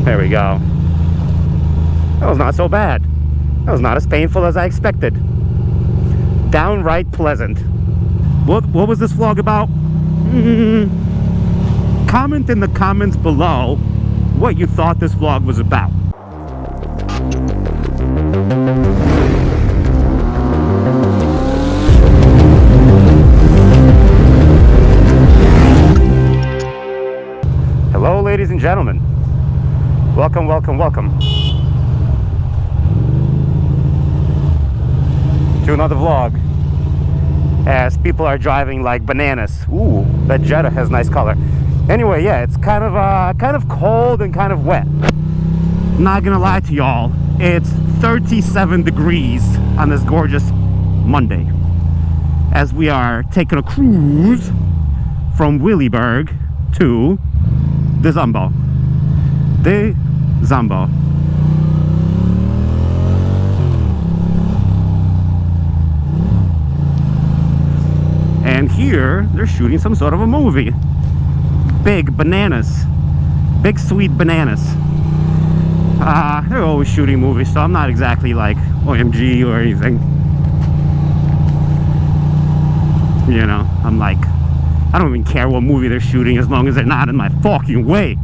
There we go. That was not so bad. That was not as painful as I expected. Downright pleasant. What was this vlog about? Comment in the comments below what you thought this vlog was about. Hello, ladies and gentlemen. Welcome, welcome, welcome to another vlog as people are driving like bananas. Ooh, that Jetta has nice color. Anyway, yeah, it's kind of cold and kind of wet. Not gonna lie to y'all, it's 37 degrees on this gorgeous Monday as we are taking a cruise from Williamsburg to the Zumbo. And here they're shooting some sort of a movie. Big bananas, big sweet bananas. They're always shooting movies, so I'm not exactly like OMG or anything. You know, I'm like, I don't even care what movie they're shooting as long as they're not in my fucking way.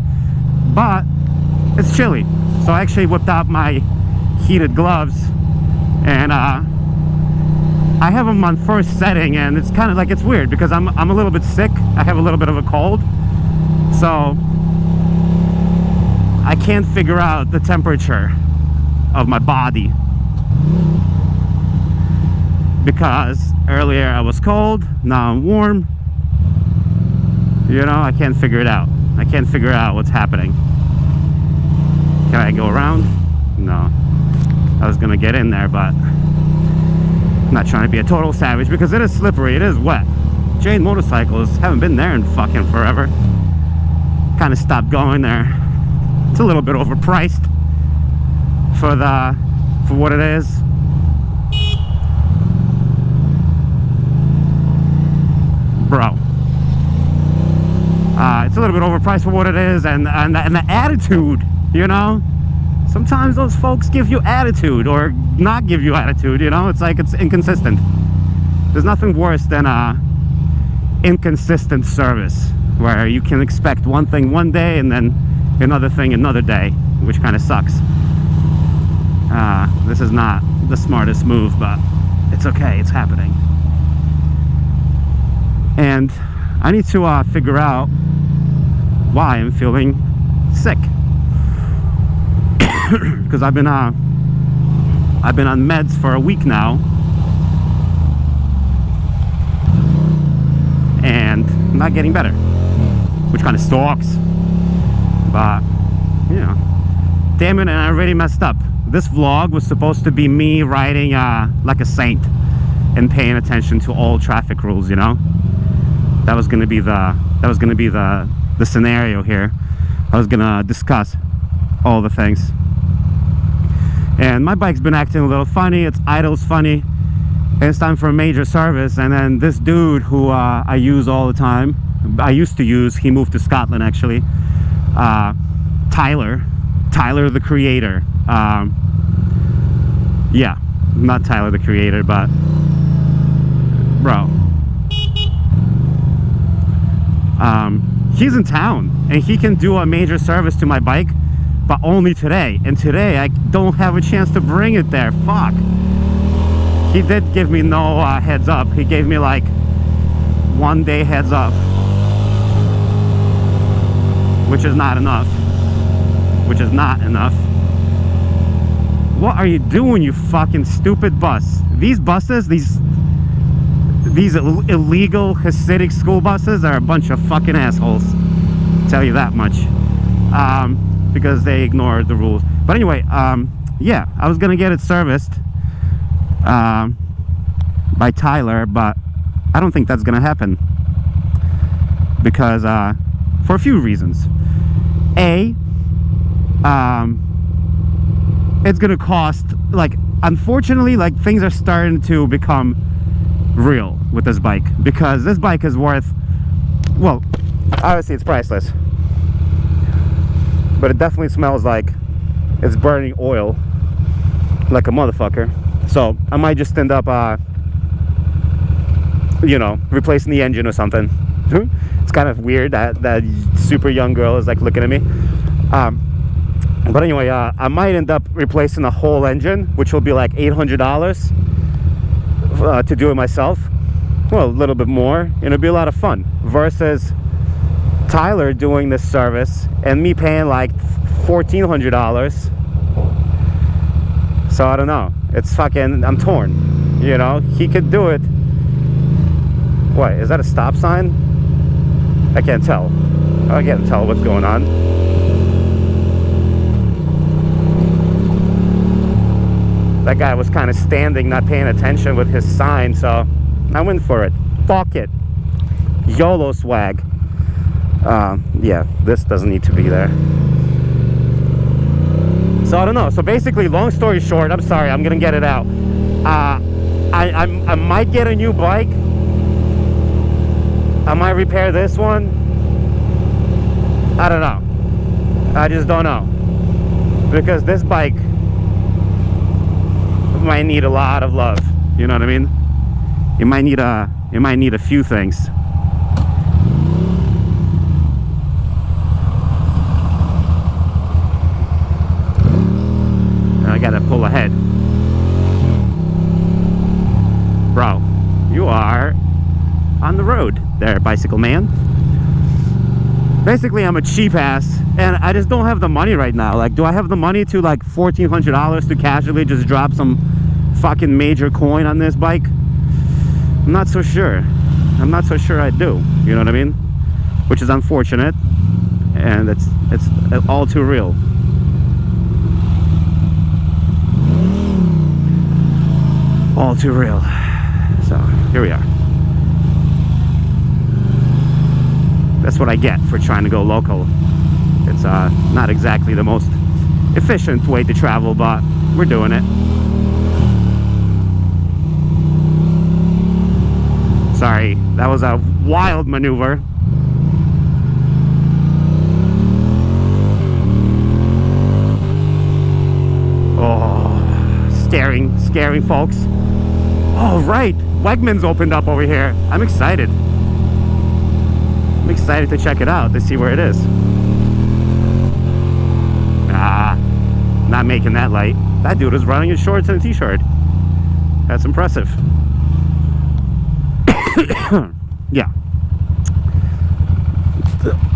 But it's chilly, so I actually whipped out my heated gloves, and I have them on first setting, and it's kind of like, it's weird because I'm a little bit sick. I have a little bit of a cold, so I can't figure out the temperature of my body, because earlier I was cold, now I'm warm. You know, I can't figure it out. I can't figure out what's happening. Can I go around? No. I was gonna get in there, but I'm not trying to be a total savage because it is slippery, it is wet. Jane motorcycles, haven't been there in fucking forever. Kind of stopped going there. It's a little bit overpriced for what it is. Bro. It's a little bit overpriced for what it is, and the attitude, you know. Sometimes those folks give you attitude or not give you attitude, you know. It's like, it's inconsistent. There's nothing worse than inconsistent service where you can expect one thing one day and then another thing another day, which kind of sucks. This is not the smartest move, but it's okay, it's happening. And I need to figure out why I'm feeling sick. Because I've been on meds for a week now, and I'm not getting better, which kind of sucks. But you know, damn it, and I already messed up. This vlog was supposed to be me riding like a saint and paying attention to all traffic rules, you know. That was gonna be the scenario here. I was gonna discuss all the things. And my bike's been acting a little funny, its idle's funny, and it's time for a major service. And then this dude who I use all the time, I used to use, he moved to Scotland actually, Tyler the Creator. Yeah, not Tyler the Creator, but bro. He's in town and he can do a major service to my bike, but only today. And today I don't have a chance to bring it there. Fuck. He did give me no heads up. He gave me like 1 day heads up, which is not enough. What are you doing, you fucking stupid bus? These buses, these illegal Hasidic school buses are a bunch of fucking assholes. I'll tell you that much. Because they ignored the rules. But anyway, yeah, I was gonna get it serviced by Tyler, but I don't think that's gonna happen because for a few reasons. A, it's gonna cost, like, unfortunately, like, things are starting to become real with this bike, because this bike is worth, well, obviously it's priceless. but it definitely smells like it's burning oil like a motherfucker. So I might just end up you know, replacing the engine or something. It's kind of weird that that super young girl is like looking at me. But anyway, I might end up replacing the whole engine, which will be like $800 to do it myself. Well, a little bit more, and it'll be a lot of fun versus Tyler doing this service and me paying like $1,400. So I don't know. It's fucking, I'm torn. You know, he could do it. What, is that a stop sign? I can't tell. I can't tell what's going on. That guy was kind of standing, not paying attention with his sign, so I went for it. Fuck it. YOLO swag. Yeah, this doesn't need to be there. So I don't know. So basically, long story short, I'm sorry, I'm gonna get it out. I might get a new bike. I might repair this one. I don't know. I just don't know. Because this bike might need a lot of love. You know what I mean? It might need a few things. I gotta pull ahead. Bro, you are on the road there, bicycle man. Basically, I'm a cheap ass and I just don't have the money right now. Like, do I have the money to like $1,400 to casually just drop some fucking major coin on this bike? I'm not so sure. I'm not so sure I do. You know what I mean? Which is unfortunate, and it's all too real. All too real. So here we are. That's what I get for trying to go local. It's not exactly the most efficient way to travel, but we're doing it. Sorry, that was a wild maneuver. Oh, scaring folks. Oh, right, Wegmans opened up over here. I'm excited. I'm excited to check it out, to see where it is. Not making that light. That dude was running in shorts and a t-shirt. That's impressive. Yeah.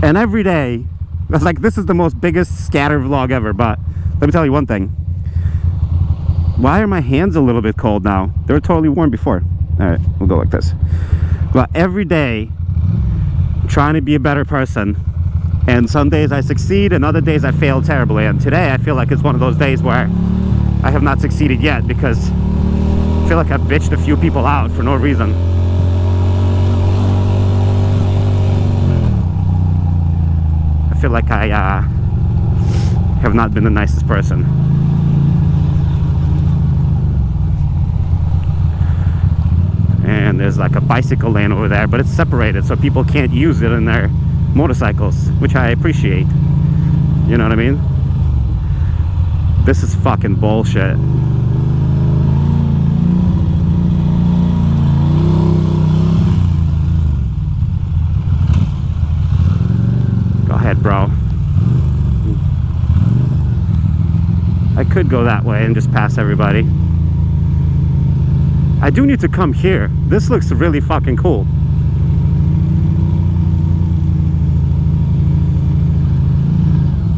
And every day, like, this is the most biggest scatter vlog ever, but let me tell you one thing. Why are my hands a little bit cold now? They were totally warm before. All right, we'll go like this. But every day, trying to be a better person, and some days I succeed and other days I fail terribly, and today I feel like it's one of those days where I have not succeeded yet because I feel like I bitched a few people out for no reason. I feel like I have not been the nicest person. And there's like a bicycle lane over there, but it's separated so people can't use it in their motorcycles, which I appreciate. You know what I mean? This is fucking bullshit. Go ahead, bro. I could go that way and just pass everybody. I do need to come here. This looks really fucking cool.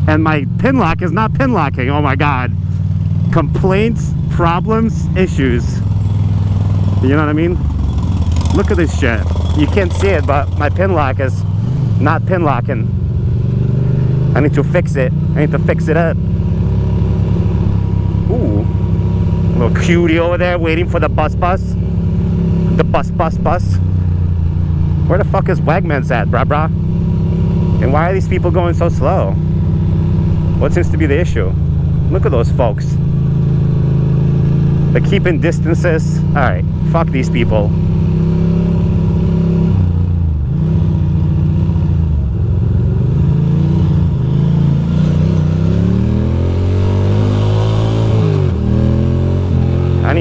And my Pinlock is not pinlocking. Oh my god. Complaints, problems, issues. You know what I mean? Look at this shit. You can't see it, but my Pinlock is not pinlocking. I need to fix it. I need to fix it up. Ooh. Little cutie over there waiting for the bus. The bus. Where the fuck is Wegmans at, brah? And why are these people going so slow? What seems to be the issue? Look at those folks. They're keeping distances. Alright, fuck these people.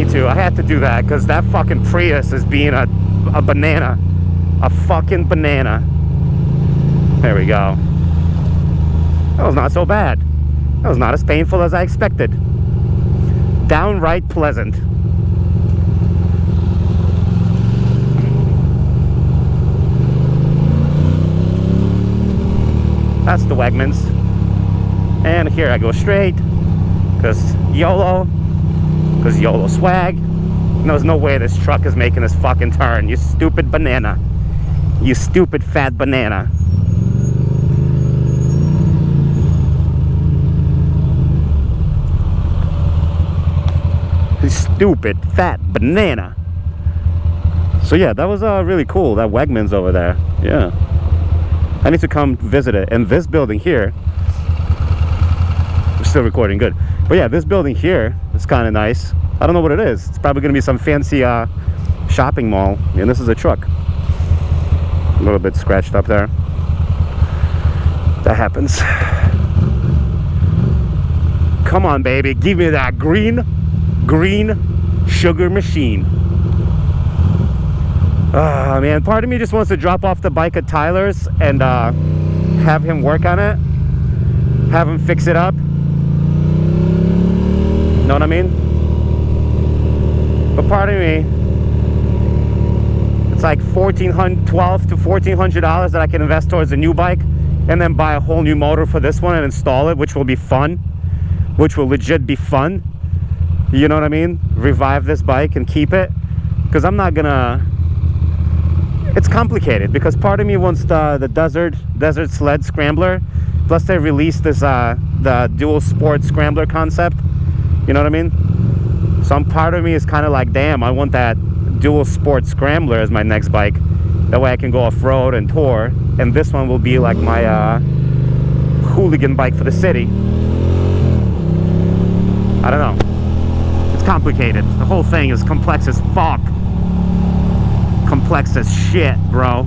need to. I had to do that because that fucking Prius is being a banana. A fucking banana. There we go. That was not so bad. That was not as painful as I expected. Downright pleasant. That's the Wegmans. And here I go straight. Because YOLO. Because YOLO swag. And there's no way this truck is making this fucking turn. You stupid banana. You stupid fat banana. You stupid fat banana. So yeah, that was really cool. That Wegmans over there. Yeah. I need to come visit it. And this building here, we're still recording, good. But yeah, this building here is kind of nice. I don't know what it is. It's probably going to be some fancy shopping mall. And this is a truck. A little bit scratched up there. That happens. Come on, baby. Give me that green sugar machine. Man, part of me just wants to drop off the bike at Tyler's and have him work on it, have him fix it up. Know what I mean? But part of me, it's like $1,400, $1,200 to $1,400 that I can invest towards a new bike, and then buy a whole new motor for this one and install it, which will be fun, which will legit be fun. You know what I mean? Revive this bike and keep it, because I'm not gonna. It's complicated because part of me wants the desert sled Scrambler, plus they released this the dual sport Scrambler concept. You know what I mean? Some part of me is kind of like, damn, I want that dual sport Scrambler as my next bike. That way I can go off-road and tour, and this one will be like my hooligan bike for the city. I don't know. It's complicated. The whole thing is complex as fuck. Complex as shit, bro.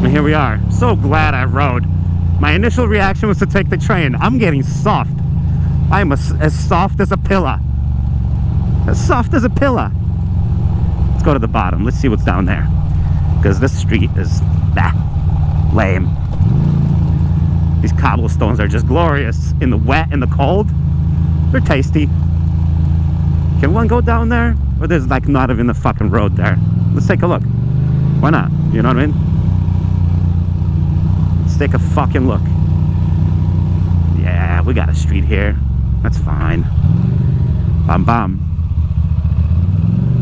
And here we are. So glad I rode. My initial reaction was to take the train. I'm getting soft. I am as soft as a pillow. As soft as a pillow. Let's go to the bottom. Let's see what's down there. Because this street is lame. These cobblestones are just glorious. In the wet and the cold, they're tasty. Can one go down there? Or there's like not even the fucking road there? Let's take a look. Why not? You know what I mean? Let's take a fucking look. Yeah, we got a street here. That's fine. Bam bam.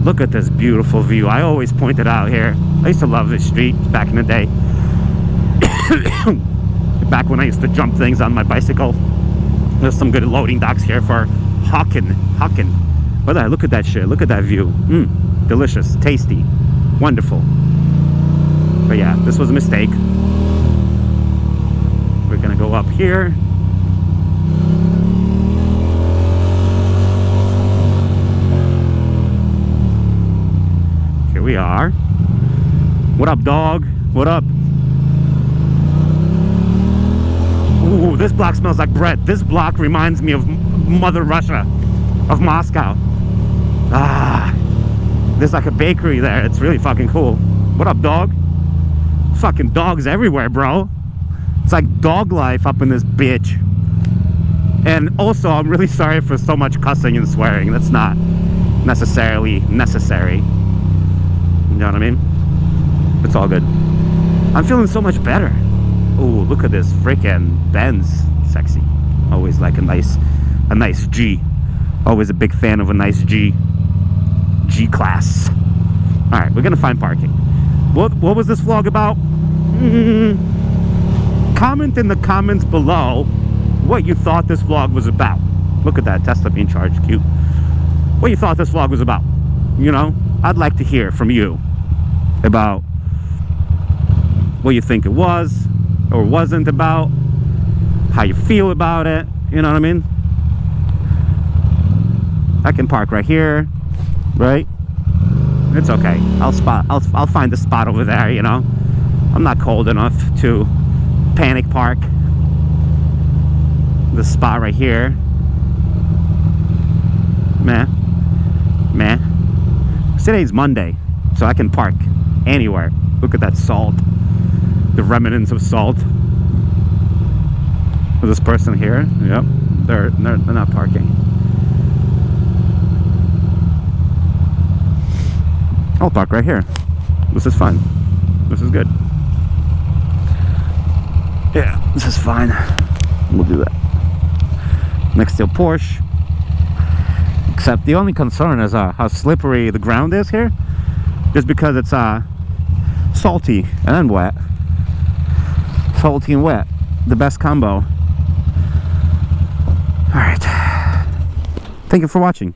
Look at this beautiful view. I always point it out here. I used to love this street back in the day. Back when I used to jump things on my bicycle. There's some good loading docks here for hawking. But look at that shit. Look at that view. Delicious, tasty, wonderful. But yeah, this was a mistake. We're gonna go up here. Here we are. What up, dog? What up? Ooh, this block smells like bread. This block reminds me of Mother Russia, of Moscow. There's like a bakery there. It's really fucking cool. What up, dog? Fucking dogs everywhere, bro. It's like dog life up in this bitch. And also, I'm really sorry for so much cussing and swearing. That's not necessarily necessary. You know what I mean? It's all good. I'm feeling so much better. Ooh, look at this freaking Benz. Sexy. Always like a nice G. Always a big fan of a nice G-class. Alright, we're gonna find parking. What was this vlog about? Comment in the comments below what you thought this vlog was about. Look at that Tesla being charged, cute. What you thought this vlog was about. You know, I'd like to hear from you about what you think it was or wasn't about, how you feel about it. You know what I mean? I can park right here, right? It's okay. I'll find a spot over there, you know. I'm not cold enough to panic park. This spot right here. Meh. Today's Monday, so I can park anywhere. Look at that salt. The remnants of salt. This person here, yep, they're not parking. I'll park right here. This is fun. This is good. Yeah, this is fine. We'll do that. Next to a Porsche. Except the only concern is how slippery the ground is here. Just because it's salty and then wet. Salty and wet. The best combo. Alright. Thank you for watching.